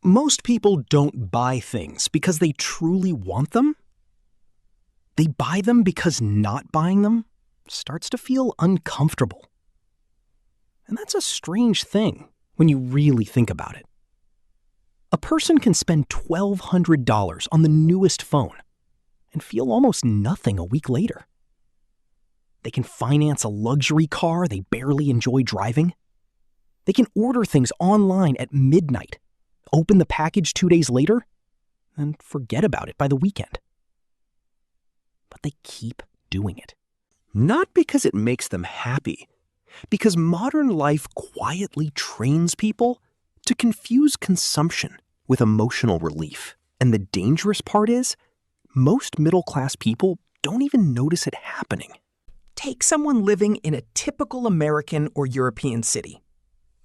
Most people don't buy things because they truly want them. They buy them because not buying them starts to feel uncomfortable. And that's a strange thing when you really think about it. A person can spend $1,200 on the newest phone and feel almost nothing a week later. They can finance a luxury car they barely enjoy driving. They can order things online at midnight, open the package 2 days later, and forget about it by the weekend. But they keep doing it. Not because it makes them happy, because modern life quietly trains people to confuse consumption with emotional relief. And the dangerous part is, most middle-class people don't even notice it happening. Take someone living in a typical American or European city.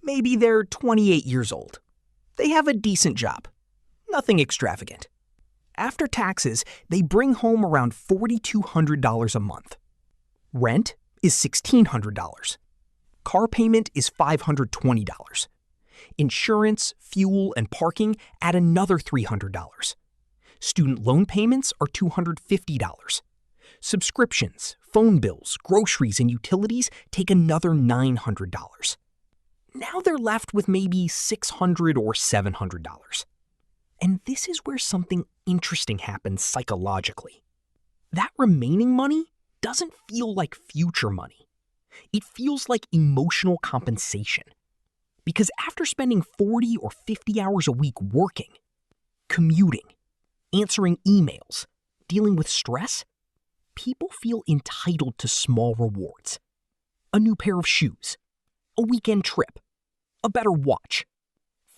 Maybe they're 28 years old. They have a decent job. Nothing extravagant. After taxes, they bring home around $4,200 a month. Rent is $1,600. Car payment is $520. Insurance, fuel, and parking add another $300. Student loan payments are $250. Subscriptions, phone bills, groceries, and utilities take another $900. Now they're left with maybe $600 or $700. And this is where something interesting happens psychologically. That remaining money doesn't feel like future money. It feels like emotional compensation. Because after spending 40 or 50 hours a week working, commuting, answering emails, dealing with stress, people feel entitled to small rewards. A new pair of shoes, a weekend trip, a better watch,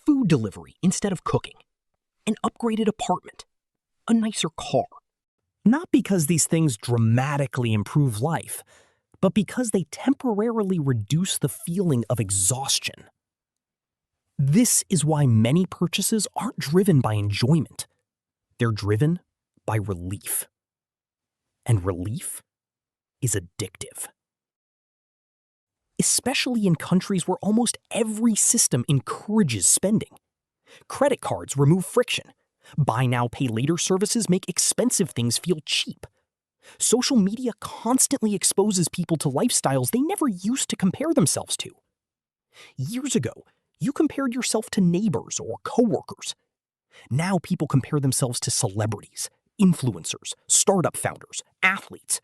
food delivery instead of cooking, an upgraded apartment, a nicer car. Not because these things dramatically improve life, but because they temporarily reduce the feeling of exhaustion. This is why many purchases aren't driven by enjoyment. They're driven by relief. And relief is addictive. Especially in countries where almost every system encourages spending. Credit cards remove friction. Buy now, pay later services make expensive things feel cheap. Social media constantly exposes people to lifestyles they never used to compare themselves to. Years ago, you compared yourself to neighbors or coworkers. Now people compare themselves to celebrities, influencers, startup founders, athletes,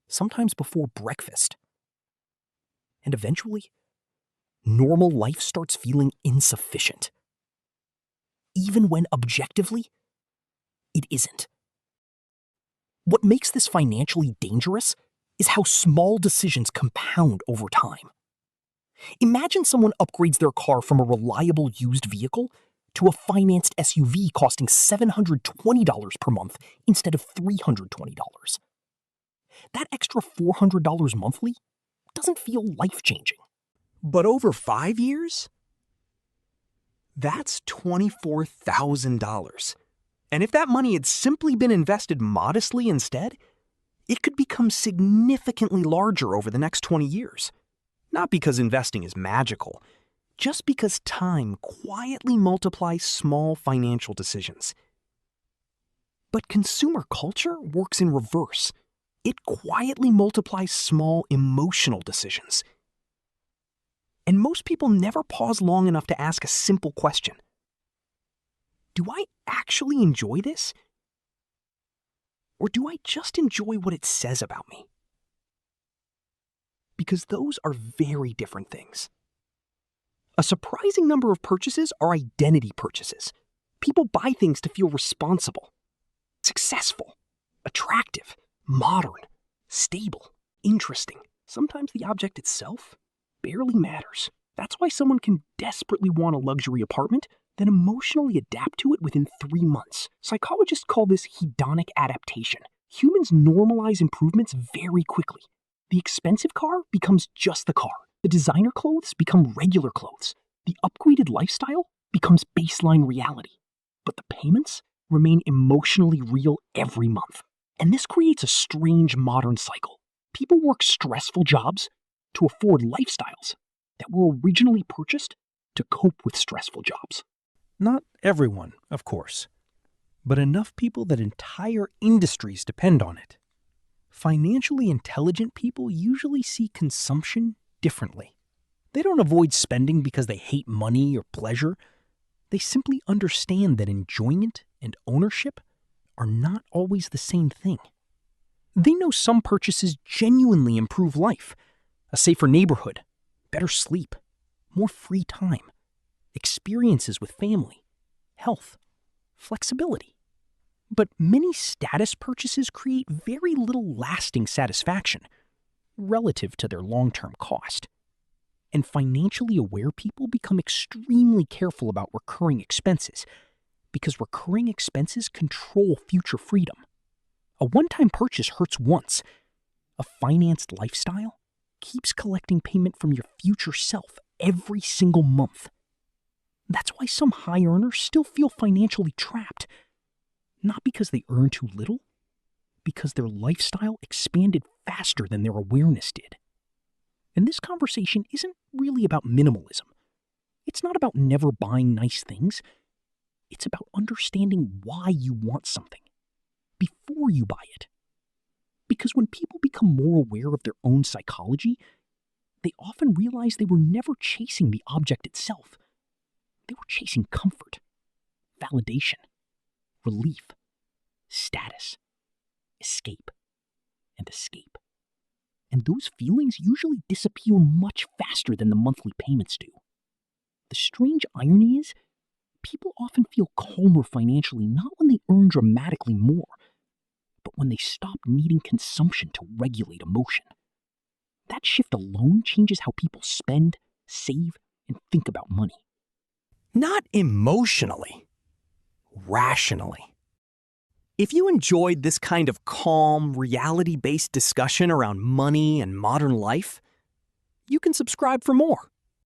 sometimes before breakfast. And eventually, normal life starts feeling insufficient. Even when objectively, it isn't. What makes this financially dangerous is how small decisions compound over time. Imagine someone upgrades their car from a reliable used vehicle to a financed SUV costing $720 per month instead of $320. That extra $400 monthly doesn't feel life-changing. But over 5 years, that's $24,000. And if that money had simply been invested modestly instead, it could become significantly larger over the next 20 years. Not because investing is magical, just because time quietly multiplies small financial decisions. But consumer culture works in reverse. It quietly multiplies small emotional decisions. And most people never pause long enough to ask a simple question. Do I actually enjoy this? Or do I just enjoy what it says about me? Because those are very different things. A surprising number of purchases are identity purchases. People buy things to feel responsible, successful, attractive, modern, stable, interesting. Sometimes the object itself barely matters. That's why someone can desperately want a luxury apartment, then emotionally adapt to it within 3 months. Psychologists call this hedonic adaptation. Humans normalize improvements very quickly. The expensive car becomes just the car. The designer clothes become regular clothes. The upgraded lifestyle becomes baseline reality. But the payments remain emotionally real every month. And this creates a strange modern cycle. People work stressful jobs to afford lifestyles that were originally purchased to cope with stressful jobs. Not everyone, of course, but enough people that entire industries depend on it. Financially intelligent people usually see consumption differently. They don't avoid spending because they hate money or pleasure. They simply understand that enjoyment and ownership are not always the same thing. They know some purchases genuinely improve life: a safer neighborhood, better sleep, more free time, experiences with family, health, flexibility. But many status purchases create very little lasting satisfaction relative to their long-term cost. And financially aware people become extremely careful about recurring expenses because recurring expenses control future freedom. A one-time purchase hurts once. A financed lifestyle keeps collecting payment from your future self every single month. That's why some high earners still feel financially trapped. Not because they earn too little, because their lifestyle expanded faster than their awareness did. And this conversation isn't really about minimalism. It's not about never buying nice things. It's about understanding why you want something before you buy it. Because when people become more aware of their own psychology, they often realize they were never chasing the object itself. They were chasing comfort, validation, relief, status, escape, and escape. And those feelings usually disappear much faster than the monthly payments do. The strange irony is, people often feel calmer financially not when they earn dramatically more, but when they stop needing consumption to regulate emotion. That shift alone changes how people spend, save, and think about money. Not emotionally, rationally. If you enjoyed this kind of calm, reality-based discussion around money and modern life, you can subscribe for more.